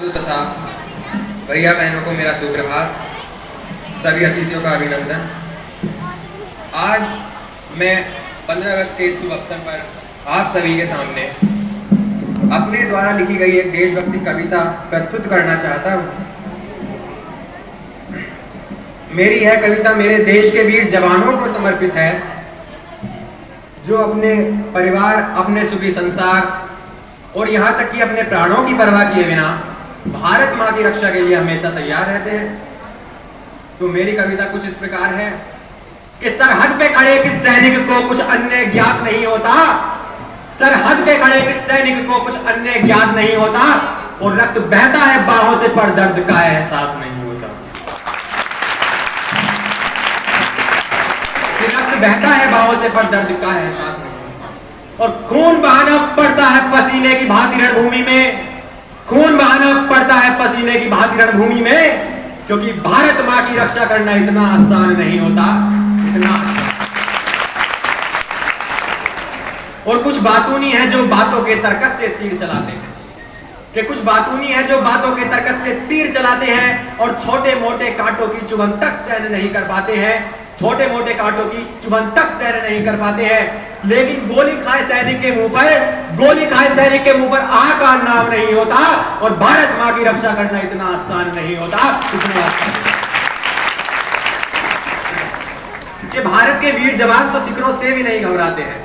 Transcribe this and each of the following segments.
तथा भैया बहनों को मेरा सुप्रभात, सभी अतिथियों का अभिनंदन। आज मैं 15 अगस्त के इस शुभ अवसर पर आप सभी के सामने अपने द्वारा लिखी गई एक देशभक्ति कविता प्रस्तुत करना चाहता हूँ। मेरी यह कविता मेरे देश के वीर जवानों को समर्पित है, जो अपने परिवार, अपने सुखी संसार और यहाँ तक कि अपने प्राणों की परवाह किए बिना भारत माँ की रक्षा के लिए हमेशा तैयार रहते हैं। तो मेरी कविता कुछ इस प्रकार है कि सरहद पे खड़े किस सैनिक को कुछ अन्य ज्ञात नहीं होता, सरहद पे खड़े किस सैनिक को कुछ अन्य ज्ञात नहीं होता, और रक्त बहता है बाहों से पर दर्द का एहसास नहीं होता। रक्त बहता है बाहों से पर दर्द का एहसास नहीं होता, और खून बहाना पड़ता है पसीने की भांति रणभूमि में, खून बहाना पड़ता है पसीने की भांति रणभूमि में, क्योंकि भारत माँ की रक्षा करना इतना आसान नहीं होता, इतना आसान। और कुछ बातूनी है जो बातों के तर्कस से तीर चलाते हैं, कि कुछ बातूनी है जो बातों के तर्कस से तीर चलाते हैं और छोटे मोटे कांटों की चुभन तक सहन नहीं कर पाते हैं, छोटे मोटे कांटों की चुभन तक सहन नहीं कर पाते हैं। लेकिन गोली खाए सैनिक के मुंह पर, गोली खाए सैनिक के मुंह पर आह का नाम नहीं होता, और भारत माँ की रक्षा करना इतना आसान नहीं होता, इतना आसान। कि भारत के वीर जवान तो शिकरों से भी नहीं घबराते हैं,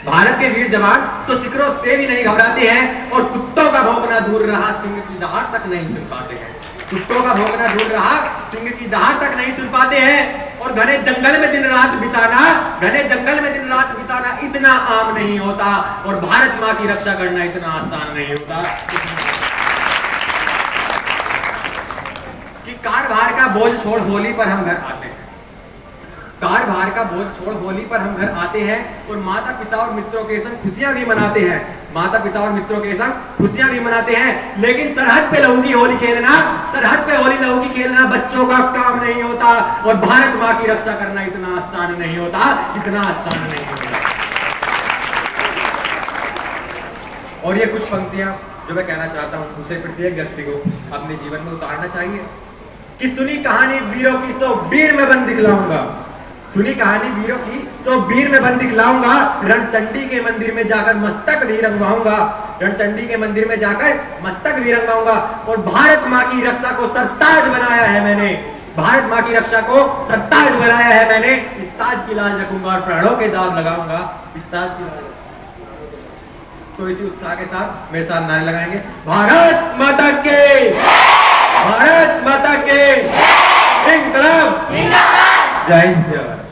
भारत के वीर जवान तो शिकरों से भी नहीं घबराते हैं, और कुत्तों का भौंकना दूर रहा सिंह की दहाड़ तक नहीं सुन पाते हैं, कुत्तों का भौंकना दूर रहा सिंह की दहाड़ तक नहीं सुन पाते हैं। और घने जंगल में दिन रात बिताना, घने जंगल में दिन रात बिताना इतना आम नहीं होता, और भारत माँ की रक्षा करना इतना आसान नहीं होता। कि कारभार का बोझ छोड़ होली पर हम घर आते हैं, कारभार का बोझ छोड़ होली पर हम घर आते हैं, और माता पिता और मित्रों के संग खुशियां भी मनाते हैं, माता पिता और मित्रों के संग खुशियां भी मनाते हैं। लेकिन सरहद पे लहू की होली खेलना, सरहद पे होली लहू की खेलना बच्चों का काम नहीं होता, और भारत माँ की रक्षा करना इतना आसान नहीं होता, इतना आसान नहीं होता। और ये कुछ पंक्तियां जो मैं कहना चाहता हूँ, उसे प्रत्येक व्यक्ति को अपने जीवन में उतारना चाहिए। कि सुनी कहानी वीरों की सो वीर में बन दिखलाऊंगा, सुनी कहानी वीरों की सो वीर में बन दिखलाऊंगा, रणचंडी के मंदिर में जाकर मस्तक भी रंगवाऊंगा, रणचंडी के मंदिर में जाकर मस्तक भी रंगवाऊंगा। और भारत माँ की रक्षा को सरताज बनाया है मैंने, भारत माँ की रक्षा को सरताज बनाया है मैंने, इस ताज की लाज रखूंगा और प्राणों के दाग लगाऊंगा, इस ताज की लाज। तो इसी उत्साह के साथ मेरे साथ नारे लगाएंगे, भारत माता के, भारत माता के, इंकलाब, जय हिंद।